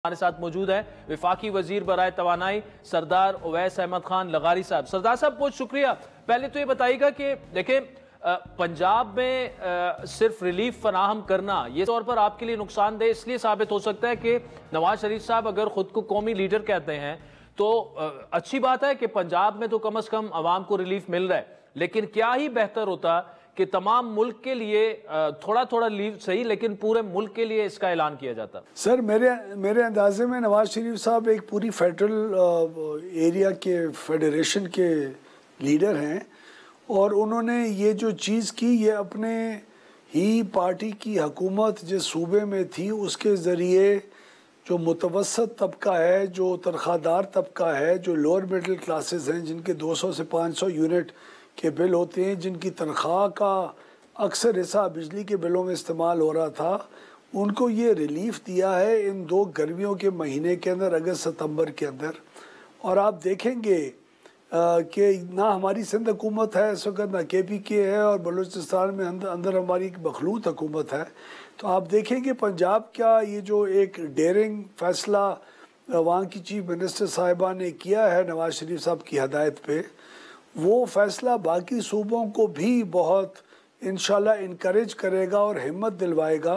हमारे साथ मौजूद है विफाकी वजीर बराए तवानाई सरदार उवैस अहमद खान लगारी साहब। सरदार साहब बहुत शुक्रिया। पहले तो ये बताइएगा कि देखें पंजाब में सिर्फ रिलीफ फराहम करना ये तौर पर आपके लिए नुकसानदेह इसलिए साबित हो सकता है कि नवाज शरीफ साहब अगर खुद को कौमी लीडर कहते हैं तो अच्छी बात है कि पंजाब में तो कम से कम आवाम को रिलीफ मिल रहा है, लेकिन क्या ही बेहतर होता कि तमाम मुल्क के लिए थोड़ा थोड़ा लीव सही लेकिन पूरे मुल्क के लिए इसका ऐलान किया जाता। सर मेरे अंदाजे में नवाज शरीफ साहब एक पूरी फेडरल एरिया के फेडरेशन के लीडर हैं और उन्होंने ये जो चीज़ की ये अपने ही पार्टी की हुकूमत जिस सूबे में थी उसके ज़रिए जो मुतवसत तबका है, जो तनख्वाहदार तबका है, जो लोअर मिडिल क्लासेस हैं जिनके 200 से 500 यूनिट के बिल होते हैं, जिनकी तनख्वाह का अक्सर हिस्सा बिजली के बिलों में इस्तेमाल हो रहा था, उनको ये रिलीफ दिया है इन दो गर्मियों के महीने के अंदर, अगस्त सितंबर के अंदर। और आप देखेंगे कि ना हमारी सिंध हुकूमत है इस वक्त, ना KPK है, और बलूचिस्तान में अंदर हमारी एक मखलूत हुकूमत है। तो आप देखेंगे पंजाब का ये जो एक डेयरिंग फैसला वहाँ की चीफ मिनिस्टर साहिबा ने किया है नवाज शरीफ साहब की हदायत पे, वो फैसला बाकी सूबों को भी बहुत इंशाल्लाह इनकरेज करेगा और हिम्मत दिलवाएगा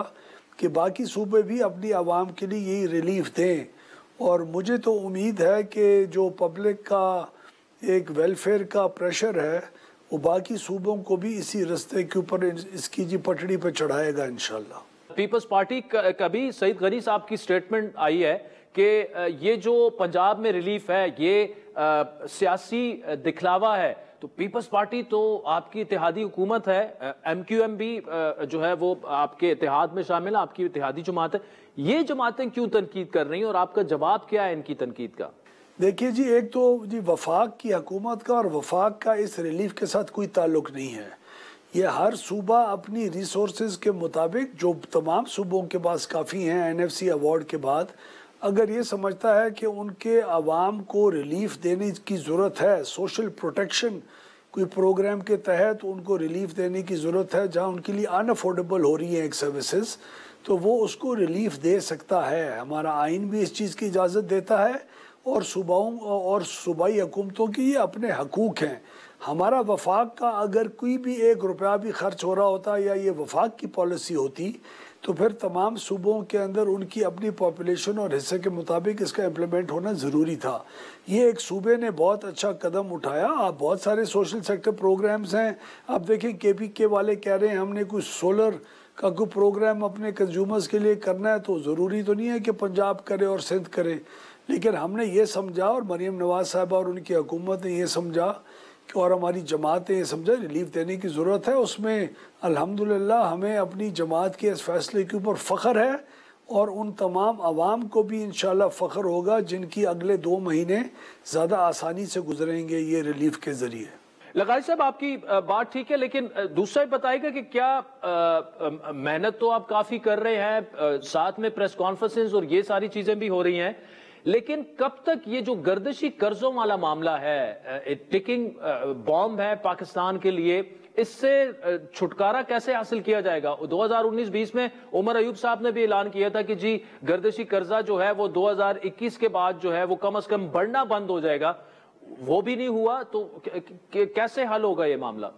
कि बाकी सूबे भी अपनी आवाम के लिए यही रिलीफ दें। और मुझे तो उम्मीद है कि जो पब्लिक का एक वेलफेयर का प्रेशर है वो बाकी सूबों को भी इसी रास्ते के ऊपर इसकी जी पटड़ी पे चढ़ाएगा इंशाल्लाह। पीपल्स पार्टी का भी सईद गनी साहब की स्टेटमेंट आई है कि ये जो पंजाब में रिलीफ है ये सियासी दिखलावा है। तो पीपल्स पार्टी तो आपकी इत्तेहादी हुकूमत है, MQM भी जो है वो आपके इत्तेहाद में शामिल है, आपकी इत्तेहादी जमात है। ये जमातें क्यों तनकीद कर रही हैं और आपका जवाब क्या है इनकी तनकीद का? देखिए जी, एक तो जी वफाक की हुकूमत का और वफाक का इस रिलीफ के साथ कोई ताल्लुक नहीं है। ये हर सूबा अपनी रिसोर्सेज के मुताबिक, जो तमाम सूबों के पास काफ़ी हैं NFC अवार्ड के बाद, अगर ये समझता है कि उनके आवाम को रिलीफ देने की ज़रूरत है, सोशल प्रोटेक्शन कोई प्रोग्राम के तहत उनको रिलीफ देने की ज़रूरत है जहाँ उनके लिए अनअफोर्डेबल हो रही है एक सर्विसेज, तो वो उसको रिलीफ दे सकता है। हमारा आइन भी इस चीज़ की इजाज़त देता है और सूबाओं और सूबाई हुकूमतों की ये अपने हकूक़ हैं। हमारा वफाक का अगर कोई भी एक रुपया भी खर्च हो रहा होता या ये वफाक की पॉलिसी होती तो फिर तमाम सूबों के अंदर उनकी अपनी पॉपुलेशन और हिस्से के मुताबिक इसका इम्प्लीमेंट होना ज़रूरी था। ये एक सूबे ने बहुत अच्छा कदम उठाया। आप बहुत सारे सोशल सेक्टर प्रोग्राम्स हैं, आप देखें KPK वाले कह रहे हैं हमने कुछ सोलर का कोई प्रोग्राम अपने कंज्यूमर्स के लिए करना है, तो ज़रूरी तो नहीं है कि पंजाब करे और सिंध करे, लेकिन हमने ये समझा और मरीम नवाज साहबा और उनकी हुकूमत ने ये समझा कि और हमारी जमात ने ये समझा रिलीफ देने की ज़रूरत है। उसमें अल्हम्दुलिल्लाह हमें अपनी जमात के इस फैसले के ऊपर फ़ख्र है और उन तमाम आवाम को भी इंशाल्लाह फ़ख्र होगा जिनकी अगले 2 महीने ज़्यादा आसानी से गुजरेंगे ये रिलीफ के ज़रिए। लगारी साहब आपकी बात ठीक है, लेकिन दूसरा बताइएगा कि क्या मेहनत तो आप काफ़ी कर रहे हैं, साथ में प्रेस कॉन्फ्रेंसेस और ये सारी चीज़ें भी हो रही हैं, लेकिन कब तक ये जो गर्दिशी कर्जों वाला मामला है, टिकिंग बॉम्ब है पाकिस्तान के लिए, इससे छुटकारा कैसे हासिल किया जाएगा? 2019-20 में उमर अयूब साहब ने भी ऐलान किया था कि जी गर्दिशी कर्जा जो है वो 2021 के बाद जो है वो कम से कम बढ़ना बंद हो जाएगा, वो भी नहीं हुआ। तो कैसे हल होगा ये मामला?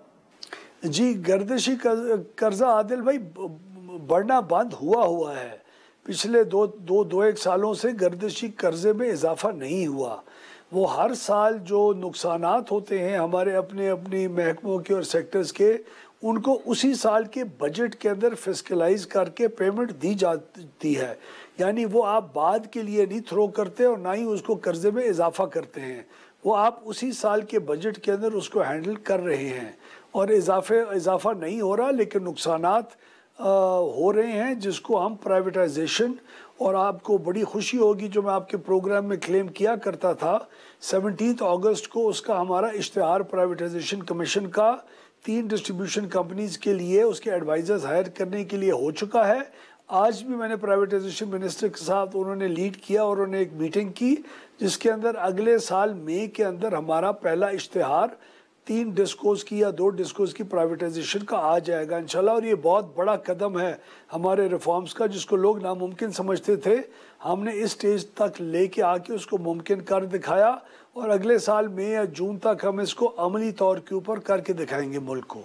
जी गर्दिशी कर्जा आदिल भाई बढ़ना बंद हुआ है। पिछले दो एक सालों से गर्दिशी कर्जे में इजाफा नहीं हुआ। वो हर साल जो नुकसानात होते हैं हमारे अपनी महकमों के और सेक्टर्स के, उनको उसी साल के बजट के अंदर फिस्कलाइज करके पेमेंट दी जाती है। यानी वो आप बाद के लिए नहीं थ्रो करते और ना ही उसको कर्जे में इजाफा करते हैं, वो आप उसी साल के बजट के अंदर उसको हैंडल कर रहे हैं और इजाफा नहीं हो रहा, लेकिन नुकसानात हो रहे हैं जिसको हम प्राइवेटाइजेशन, और आपको बड़ी खुशी होगी जो मैं आपके प्रोग्राम में क्लेम किया करता था 17 अगस्त को उसका हमारा इश्तिहार प्राइवेटाइजेशन कमीशन का 3 डिस्ट्रीब्यूशन कंपनीज के लिए उसके एडवाइजर्स हायर करने के लिए हो चुका है। आज भी मैंने प्राइवेटाइजेशन मिनिस्टर के साथ उन्होंने लीड किया और उन्होंने एक मीटिंग की जिसके अंदर अगले साल मई के अंदर हमारा पहला इश्तिहार 3 डिस्कोस की या 2 डिस्कोस की प्राइवेटाइजेशन का आ जाएगा इंशाल्लाह। और ये बहुत बड़ा कदम है हमारे रिफॉर्म्स का, जिसको लोग नामुमकिन समझते थे, हमने इस स्टेज तक लेके आके उसको मुमकिन कर दिखाया। और अगले साल मई या जून तक हम इसको अमली तौर के ऊपर करके दिखाएंगे मुल्क को।